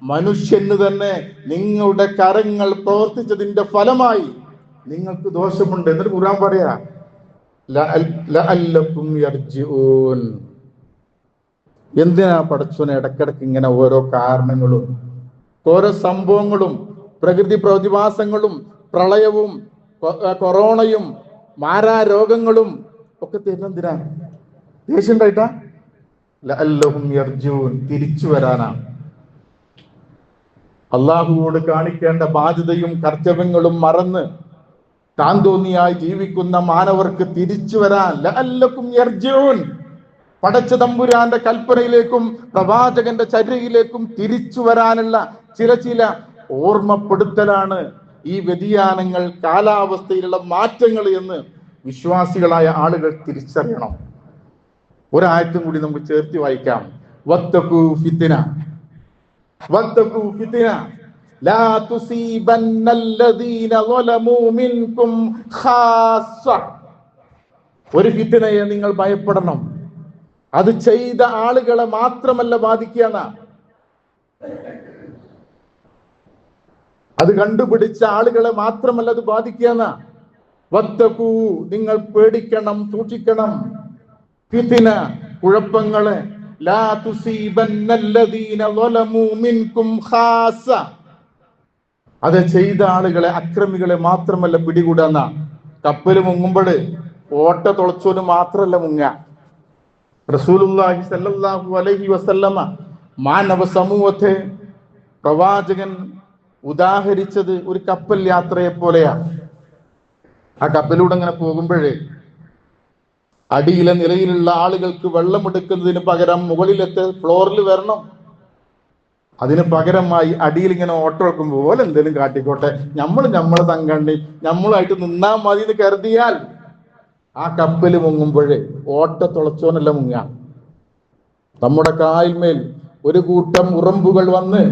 മനുഷ്യന് തന്നെ നിങ്ങളുടെ കരങ്ങൾ പ്രവർത്തിച്ചതിന്റെ ഫലമായി നിങ്ങൾക്ക് ദോഷമുണ്ട്. എന്നിട്ട് ഖുർആൻ പറയാ, ലഅല്ലകും യർജിഊൻ. എന്തിനാ പടച്ചോനെ ഇടക്കിടക്ക് ഇങ്ങനെ ഓരോ കാരണങ്ങളും ഓരോ സംഭവങ്ങളും പ്രകൃതി പ്രതിഭാസങ്ങളും പ്രളയവും കൊറോണയും മാരാരോഗങ്ങളും ഒക്കെ തരുന്നെന്തിനാ? ദേഷ്യം ഉണ്ടായിട്ടാ? ലഅല്ലഹും യർജൂൻ, തിരിച്ചു വരാനാണ്. അള്ളാഹുവോട് കാണിക്കേണ്ട ബാധ്യതയും കർത്തവ്യങ്ങളും മറന്ന് താന്തോന്നിയായി ജീവിക്കുന്ന മാനവർക്ക് തിരിച്ചു വരാൻ ലഅല്ലകും യർജൂൻ, പടച്ച തമ്പുരാന്റെ കൽപ്പനയിലേക്കും പ്രവാചകന്റെ ചര്യയിലേക്കും തിരിച്ചു വരാനുള്ള ചില ഓർമ്മപ്പെടുത്തലാണ് ഈ വ്യതിയാനങ്ങൾ, കാലാവസ്ഥയിലുള്ള മാറ്റങ്ങൾ എന്ന് വിശ്വാസികളായ ആളുകൾ തിരിച്ചറിയണം. ഒരായത്തും കൂടി നമുക്ക് ചേർത്ത് വായിക്കാം. വത്തഖൂ ഫിത്ന ലാ തുസീബന്നല്ലദീന ളലമൂ മിൻകും ഖാസ്സ. ഒരു ഫിത്നയെ നിങ്ങൾ ഭയപ്പെടണം. അത് ചെയ്ത ആളുകളെ മാത്രമല്ല ബാധിക്കുക, അത് കണ്ടുപിടിച്ച ആളുകളെ മാത്രമല്ല അത് ബാധിക്കുക. വത്തഖൂ, നിങ്ങൾ പേടിക്കണം, സൂക്ഷിക്കണം, ഫിത്ന, കുഴപ്പങ്ങളെ, ലാ തുസീബന്നല്ലദീന ളലമൂ മിൻകും ഖാസ, അത് ചെയ്ത ആളുകളെ, അക്രമികളെ മാത്രമല്ല പിടികൂടാന്ന. കപ്പൽ മുങ്ങുമ്പോൾ ഓട്ട തുളച്ചോന് മാത്രമല്ല മുങ്ങ. റസൂലുള്ളാഹി സ്വല്ലല്ലാഹു അലൈഹി വസല്ലമ മാനവ സമൂഹത്തെ പ്രവാചകൻ ഉദാഹരിച്ചത് ഒരു കപ്പൽ യാത്രയെ പോലെയാ. ആ കപ്പലിലൂടെ ഇങ്ങനെ പോകുമ്പോഴേ അടിയിലെ നിലയിലുള്ള ആളുകൾക്ക് വെള്ളമെടുക്കുന്നതിന് പകരം മുകളിലത്തെ ഫ്ലോറിൽ വരണം. അതിന് പകരമായി അടിയിൽ ഇങ്ങനെ ഓട്ടോ വെക്കുമ്പോൾ പോലെ എന്തെങ്കിലും കാട്ടിക്കോട്ടെ, നമ്മളെ സംഘടന നമ്മളുമായിട്ട് നിന്നാ മതി എന്ന് കരുതിയാൽ ആ കപ്പൽ മുങ്ങുമ്പോഴേ ഓട്ട തുളച്ചോനല്ല മുങ്ങ. നമ്മുടെ കായൽമേൽ ഒരു കൂട്ടം ഉറുമ്പുകൾ വന്ന്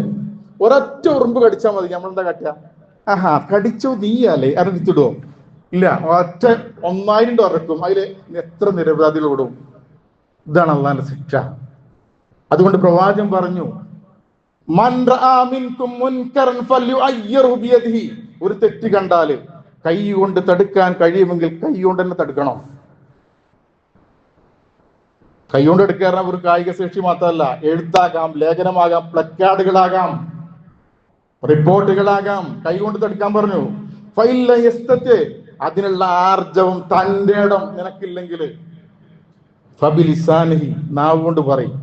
ഒരൊറ്റ ഉറുമ്പ് കടിച്ചാൽ മതി, നമ്മളെന്താ കാട്ടുക? ആഹാ, കടിച്ചോ നീയല്ലേ അറിഞ്ഞിടുവോ? ഇല്ല, ഒറ്റ 1000 ഉറക്കും, അതില് എത്ര നിരപരാധികൾ ഓടും. ഇതാണ് അള്ളാന്റെ ശിക്ഷ. അതുകൊണ്ട് പ്രവാചകൻ പറഞ്ഞു, ഒരു തെറ്റ് കണ്ടാല് കൈ കൊണ്ട് തടുക്കാൻ കഴിയുമെങ്കിൽ കൈ കൊണ്ട് തന്നെ തടുക്കണം. കൈ കൊണ്ട് എടുക്കാറ ഒരു കായിക ശേഷി മാത്രമല്ല, എഴുത്താകാം, ലേഖനമാകാം, പ്ലക്കാർഡുകളാകാം, റിപ്പോർട്ടുകളാകാം, കൈ കൊണ്ട് തടുക്കാൻ പറഞ്ഞു. അതിനുള്ള ആർജവം, തന്റെ ഇടം നിനക്കില്ലെങ്കിൽ ഫബിലിസാനിഹി, നാവ് കൊണ്ട് പറയും.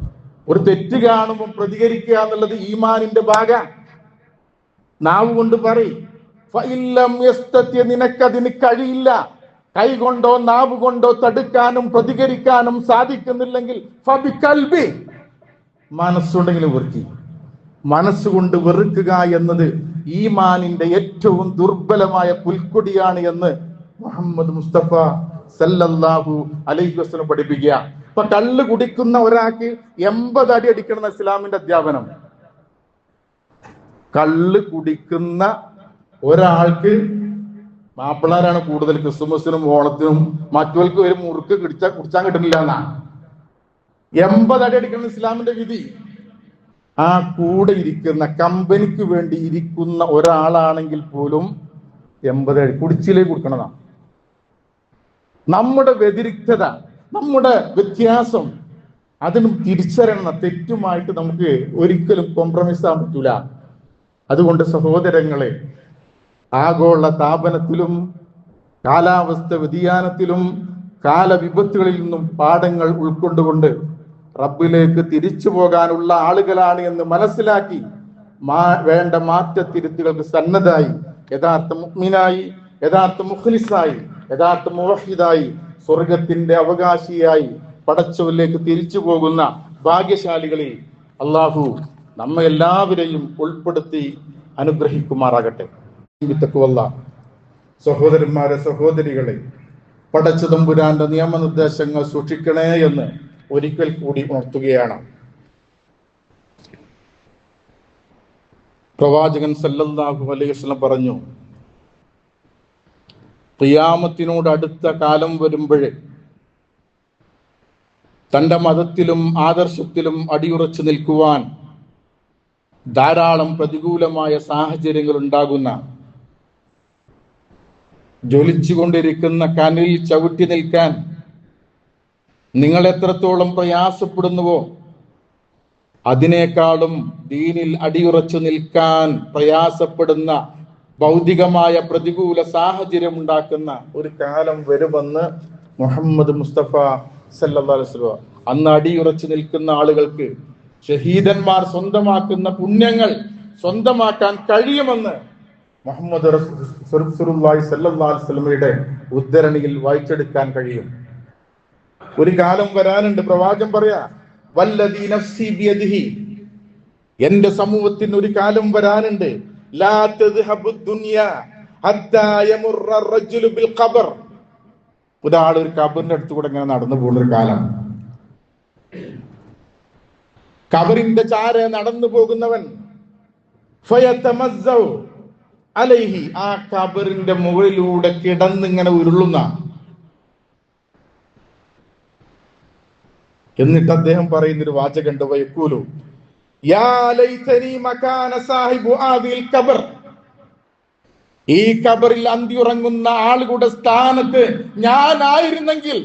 ഒരു തെറ്റ് കാണുമ്പോൾ പ്രതികരിക്കുക എന്നുള്ളത് ഈമാനിന്റെ ഭാഗം. നാവ് കൊണ്ട് പറയും. നിനക്കതിന് കഴിയില്ല, കൈ കൊണ്ടോ നാവ് കൊണ്ടോ തടുക്കാനും പ്രതികരിക്കാനും സാധിക്കുന്നില്ലെങ്കിൽ ഫബികൽബി, മനസ്സുണ്ടെങ്കിൽ വെറുക്കി. മനസ്സുകൊണ്ട് വെറുക്കുക എന്നത് ഈമാനിന്റെ ഏറ്റവും ദുർബലമായ പുൽക്കൊടിയാണ് എന്ന് മുഹമ്മദ് മുസ്തഫ സല്ലല്ലാഹു അലൈഹി വസല്ലം പഠിപ്പിക്കുക. ഇപ്പൊ കള്ള് കുടിക്കുന്ന ഒരാൾക്ക് 80 അടി അടിക്കണം എന്ന ഇസ്ലാമിന്റെ അധ്യാപനം. കള്ള് കുടിക്കുന്ന ഒരാൾക്ക്, മാപ്പിളാരാണ് കൂടുതൽ, ക്രിസ്തുമസിനും ഓണത്തിനും മറ്റവർക്ക് ഒരു മുറുക്ക് കുടിച്ചാൻ കിട്ടുന്നില്ല എന്നാ. 80 അടി അടിക്കണം ഇസ്ലാമിന്റെ വിധി. ആ കൂടെ ഇരിക്കുന്ന, കമ്പനിക്ക് വേണ്ടി ഇരിക്കുന്ന ഒരാളാണെങ്കിൽ പോലും 80 അടി കുടിച്ചിലേക്ക് കൊടുക്കണതാണ്. നമ്മുടെ വ്യതിരിക്തത, നമ്മുടെ വ്യത്യാസം, അതിനും തിരിച്ചറിയണം. തെറ്റുമായിട്ട് നമുക്ക് ഒരിക്കലും കോംപ്രമൈസ് ആകാൻ പറ്റൂല. അതുകൊണ്ട് സഹോദരങ്ങളെ, ആഗോള താപനത്തിലും കാലാവസ്ഥ വ്യതിയാനത്തിലും കാലവിപത്തുകളിൽ നിന്നും പാഠങ്ങൾ ഉൾക്കൊണ്ടുകൊണ്ട് റബ്ബിലേക്ക് തിരിച്ചു പോകാനുള്ള ആളുകളാണ് എന്ന് മനസ്സിലാക്കി വേണ്ട മാറ്റത്തിരുത്തുകൾക്ക് സന്നദ്ധായി, യഥാർത്ഥ മുഅ്മിനായി, യഥാർത്ഥ മുഖ്ലിസായി, യഥാർത്ഥ മുവഹിദായി, സ്വർഗത്തിന്റെ അവകാശിയായി പടച്ചവരിലേക്ക് തിരിച്ചു പോകുന്ന ഭാഗ്യശാലികളിൽ അള്ളാഹു നമ്മെ എല്ലാവരെയും ഉൾപ്പെടുത്തി അനുഗ്രഹിക്കുമാറാകട്ടെ. സഹോദരന്മാരെ, സഹോദരികളെ, പടച്ചതമ്പുരാന്റെ നിയമനിർദ്ദേശങ്ങൾ സൂക്ഷിക്കണേ എന്ന് ഒരിക്കൽ കൂടി ഉണർത്തുകയാണ്. പ്രവാചകൻ സല്ലല്ലാഹു അലൈഹി വസല്ലം പറഞ്ഞു, ഖിയാമത്തിനോട് അടുത്ത കാലം വരുമ്പോഴേ തന്റെ മതത്തിലും ആദർശത്തിലും അടിയുറച്ചു നിൽക്കുവാൻ ധാരാളം പ്രതികൂലമായ സാഹചര്യങ്ങൾ ഉണ്ടാകുന്ന, ജ്വലിച്ചുകൊണ്ടിരിക്കുന്ന കനലിൽ ചവിട്ടി നിൽക്കാൻ നിങ്ങൾ എത്രത്തോളം പ്രയാസപ്പെടുന്നുവോ അതിനേക്കാളും ദീനിൽ അടിയുറച്ചു നിൽക്കാൻ പ്രയാസപ്പെടുന്ന ഭൗതികമായ പ്രതികൂല സാഹചര്യം ഉണ്ടാക്കുന്ന ഒരു കാലം വരുമെന്ന് മുഹമ്മദ് മുസ്തഫ സല്ലല്ലാഹു അലൈഹി വസല്ലം. അന്ന് അടിയുറച്ചു നിൽക്കുന്ന ആളുകൾക്ക് ഷഹീദന്മാർ സ്വന്തമാക്കുന്ന പുണ്യങ്ങൾ സ്വന്തമാക്കാൻ കഴിയുമെന്ന് മുഹമ്മദ് റസൂലുള്ളാഹി സ്വല്ലല്ലാഹു അലൈഹി വസല്ലമയുടെ ഉദ്ധരണിയിൽ വായിച്ചെടുക്കാൻ കഴിയും. ഒരു കാലം വരാനുണ്ട്. പ്രവാചകൻ പറയാ, വല്ലദീ നഫ്സി ബിയദിഹി, എന്റെ സമൂഹത്തിന് ഒരു കാലം വരാനുണ്ട്. ലാ തദ്ഹബു ദുനിയ ഹത്താ യമുറ റജുലു ബിൽ ഖബർ. ഒരാൾ ഒരു ഖബറിന്റെ അടുത്ത് കൂടെ ഇങ്ങനെ നടന്നു പോകുന്ന ഒരു കാലം. ഖബറിന്റെ ചാരെ നടന്നു പോകുന്നവൻ ഫയതമസ്സൗ അലൈഹി, ആ ഖബറിന്റെ മുകളിലൂടെ കിടന്നിങ്ങനെ ഉരുളുന്ന. എന്നിട്ട് അദ്ദേഹം പറയുന്നൊരു വാചകണ്ട്, വയഖൂലു യാ ലൈതനി മകാന സാഹിബു ആദിൽ ഖബർ. ഈ ഖബറിൽ അന്തിയുറങ്ങുന്ന ആളുകളുടെ സ്ഥാനത്ത് ഞാനായിരുന്നെങ്കിൽ,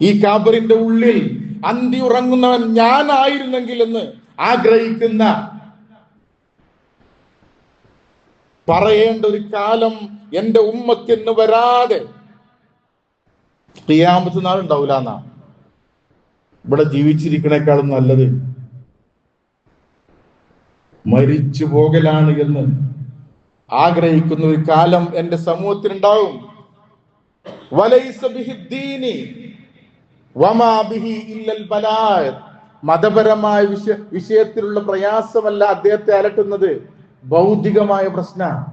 ഈ ഖബറിന്റെ ഉള്ളിൽ അന്തിയുറങ്ങുന്നവൻ ഞാനായിരുന്നെങ്കിൽ എന്ന് ആഗ്രഹിക്കുന്ന, പറയേണ്ട ഒരു കാലം എന്റെ ഉമ്മത്തിന് വരാതെ ഖിയാമത്ത് നാൾ ഉണ്ടാവില്ല എന്നാ. ഇവിടെ ജീവിച്ചിരിക്കണേക്കാളും നല്ലത് മരിച്ചു പോകലാണ് എന്ന് ആഗ്രഹിക്കുന്ന ഒരു കാലം എന്റെ സമൂഹത്തിനുണ്ടാവും. മതപരമായ വിഷയത്തിലുള്ള പ്രയാസമല്ല അദ്ദേഹത്തെ അലട്ടുന്നത്, ഭൗതികമായ പ്രശ്നമാണ്.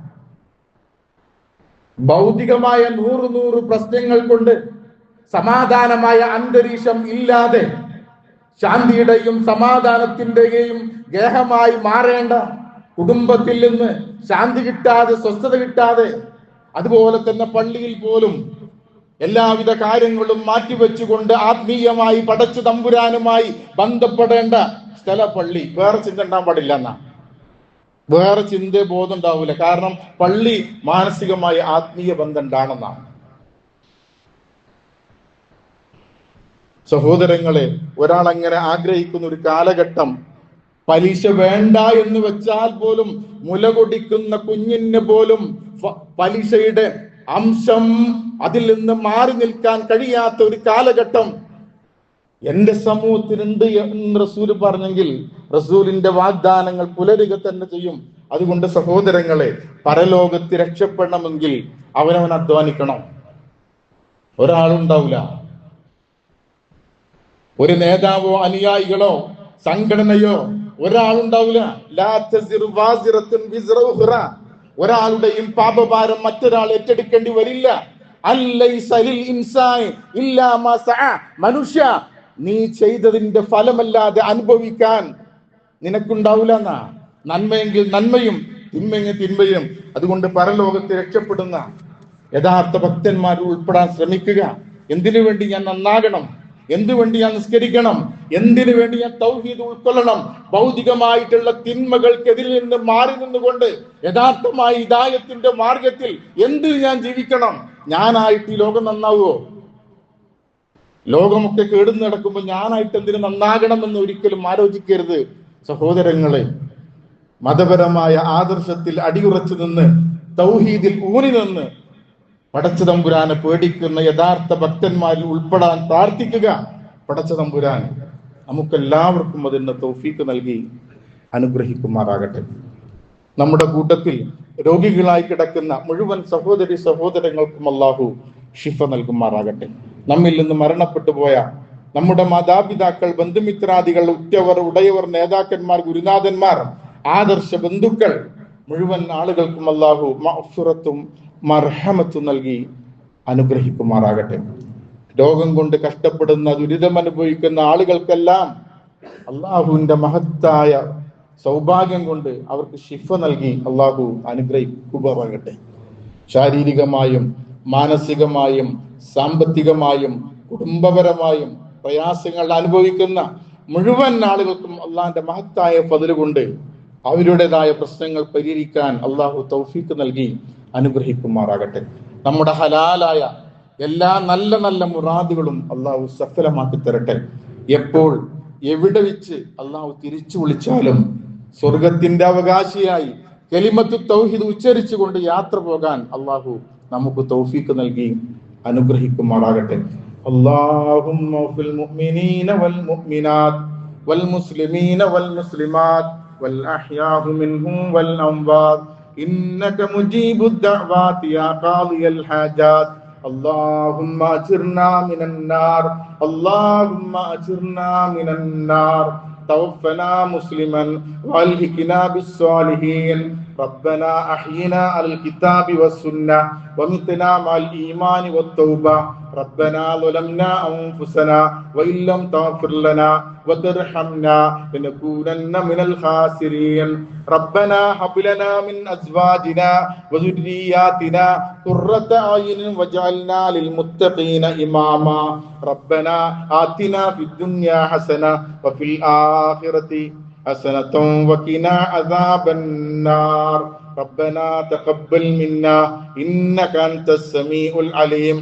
ഭൗതികമായ നൂറ് പ്രശ്നങ്ങൾ കൊണ്ട് സമാധാനമായ അന്തരീക്ഷം ഇല്ലാതെ ശാന്തിയുടെയും സമാധാനത്തിന്റെയും ഗേഹമായി മാറേണ്ട കുടുംബത്തിൽ നിന്ന് ശാന്തി കിട്ടാതെ, സ്വസ്ഥത കിട്ടാതെ, അതുപോലെ തന്നെ പള്ളിയിൽ പോലും എല്ലാവിധ കാര്യങ്ങളും മാറ്റിവെച്ചുകൊണ്ട് ആത്മീയമായി പടച്ചു തമ്പുരാനുമായി ബന്ധപ്പെടേണ്ട സ്ഥല പള്ളി. വേറെ ചിന്ത ഉണ്ടാകാൻ പാടില്ല എന്നാ. വേറെ ചിന്ത ബോധം ഉണ്ടാവില്ല. കാരണം പള്ളി മാനസികമായി ആത്മീയ ബന്ധം ഉണ്ടാണെന്നാണ്. സഹോദരങ്ങളെ, ഒരാൾ അങ്ങനെ ആഗ്രഹിക്കുന്ന ഒരു കാലഘട്ടം, പലിശ വേണ്ട എന്ന് വെച്ചാൽ പോലും മുല കൊടിക്കുന്ന കുഞ്ഞിന് പോലും പലിശയുടെ അംശം അതിൽ നിന്ന് മാറി നിൽക്കാൻ കഴിയാത്ത ഒരു കാലഘട്ടം എന്റെ സമൂഹത്തിനുണ്ട് എന്ന് റസൂൽ പറഞ്ഞെങ്കിൽ റസൂലിന്റെ വാഗ്ദാനങ്ങൾ പുലരുക തന്നെ ചെയ്യും. അതുകൊണ്ട് സഹോദരങ്ങളെ, പരലോകത്ത് രക്ഷപ്പെടണമെങ്കിൽ അവനവൻ അധ്വാനിക്കണം. ഒരാളുണ്ടാവില്ല, ഒരു നേതാവോ അനുയായികളോ സംഘടനയോ ഒരാളുണ്ടാവില്ല. ഒരാളുടെയും പാപഭാരം മറ്റൊരാൾ ഏറ്റെടുക്കേണ്ടി വരില്ല. മനുഷ്യ, നീ ചെയ്തതിന്റെ ഫലമല്ലാതെ അനുഭവിക്കാൻ നിനക്കുണ്ടാവില്ല എന്നാ. നന്മയെങ്കിൽ നന്മയും തിന്മയെങ്കിൽ തിന്മയും. അതുകൊണ്ട് പരലോകത്തെ രക്ഷപ്പെടുന്ന യഥാർത്ഥ ഭക്തന്മാർ ഉൾപ്പെടാൻ ശ്രമിക്കുക. എന്തിനു വേണ്ടി ഞാൻ നന്നാകണം, എന്തുവേണ്ടി ഞാൻ നിസ്കരിക്കണം, എന്തിനു വേണ്ടി ഞാൻ തൗഹീദ് ഉൾക്കൊള്ളണം, ഭൗതികമായിട്ടുള്ള തിന്മകൾക്കെതിരിൽ നിന്ന് മാറി നിന്നുകൊണ്ട് യഥാർത്ഥമായ ഹിദായത്തിന്റെ മാർഗത്തിൽ എന്തിന് ഞാൻ ജീവിക്കണം? ഞാനായിട്ട് ഈ ലോകം നന്നാവുമോ? ലോകമൊക്കെ കേടുന്നു നടക്കുമ്പോൾ ഞാനായിട്ട് എന്തിനു നന്നാകണമെന്ന് ഒരിക്കലും ആലോചിക്കരുത് സഹോദരങ്ങളെ. മതപരമായ ആദർശത്തിൽ അടിയുറച്ചു നിന്ന് തൗഹീദിൽ ഊന്നി നിന്ന് പടച്ച തമ്പുരാനെ പേടിക്കുന്ന യഥാർത്ഥ ഭക്തന്മാരിൽ ഉൾപ്പെടാൻ പ്രാർത്ഥിക്കുക. പടച്ച തമ്പുരാൻ നമുക്കെല്ലാവർക്കും അതിന് തൗഫീക്ക് നൽകി അനുഗ്രഹിക്കുമാറാകട്ടെ. നമ്മുടെ കൂട്ടത്തിൽ രോഗികളായി കിടക്കുന്ന മുഴുവൻ സഹോദരി സഹോദരങ്ങൾക്കും അല്ലാഹു ഷിഫ നൽകുമാറാകട്ടെ. നമ്മിൽ നിന്ന് മരണപ്പെട്ടു പോയ നമ്മുടെ മാതാപിതാക്കൾ, ബന്ധുമിത്രാദികൾ, ഉറ്റവർ, ഉടയവർ, നേതാക്കന്മാർ, ഗുരുനാഥന്മാർ, ആദർശ ബന്ധുക്കൾ, മുഴുവൻ ആളുകൾക്കും അല്ലാഹു മഗ്ഫിറത്തും മർഹമത്തും നൽകി അനുഗ്രഹിക്കുമാറാകട്ടെ. രോഗം കൊണ്ട് കഷ്ടപ്പെടുന്ന, ദുരിതം അനുഭവിക്കുന്ന ആളുകൾക്കെല്ലാം അള്ളാഹുവിന്റെ മഹത്തായ സൗഭാഗ്യം കൊണ്ട് അവർക്ക് ശിഫ നൽകി അള്ളാഹു അനുഗ്രഹിക്കുമാറാകട്ടെ. ശാരീരികമായും മാനസികമായും സാമ്പത്തികമായും കുടുംബപരമായും പ്രയാസങ്ങൾ അനുഭവിക്കുന്ന മുഴുവൻ ആളുകൾക്കും അള്ളാഹിന്റെ മഹത്തായ ഫദ്ല് കൊണ്ട് അവരുടേതായ പ്രശ്നങ്ങൾ പരിഹരിക്കാൻ അള്ളാഹു തൗഫീക്ക് നൽകി അനുഗ്രഹിക്കുമാറാകട്ടെ. നമ്മുടെ ഹലാലായ എല്ലാ നല്ല നല്ല മുറാദുകളും അള്ളാഹു സഫലമാക്കി തരട്ടെ. എപ്പോൾ എവിടെ വെച്ച് അള്ളാഹു തിരിച്ചു വിളിച്ചാലും സ്വർഗത്തിന്റെ അവകാശിയായി കലിമത്തു തൗഹീദ് ഉച്ചരിച്ചുകൊണ്ട് യാത്ര പോകാൻ അള്ളാഹു നമുക്ക് തൗഫീക്ക് നൽകി അനുഗ്രഹിക്കുമാറാകട്ടെ. اللهم في المؤمنين والمؤمنات والمسلمين والمسلمات والأحياء منهم والأموات إنك مجيب الدعوات يا قاضي الحاجات اللهم أجرنا من النار اللهم أجرنا من النار توفنا مسلما والحقنا بالصالحين ربنا أحينا على الكتاب والسنة ومتنا مع الإيمان والتوبة ربنا ظلمنا أنفسنا وإن لم تغفر لنا وترحمنا لنكونن من الخاسرين ربنا هب لنا من أزواجنا وذرياتنا قرة أعين واجعلنا للمتقين إماما ربنا آتنا في الدنيا حسنة وفي الآخرة حسنة وقنا عذاب النار റബ്ബനാ തഖബ്ബൽ മിന്നാ ഇന്നക അൻതസ് സമീഉൽ അലീം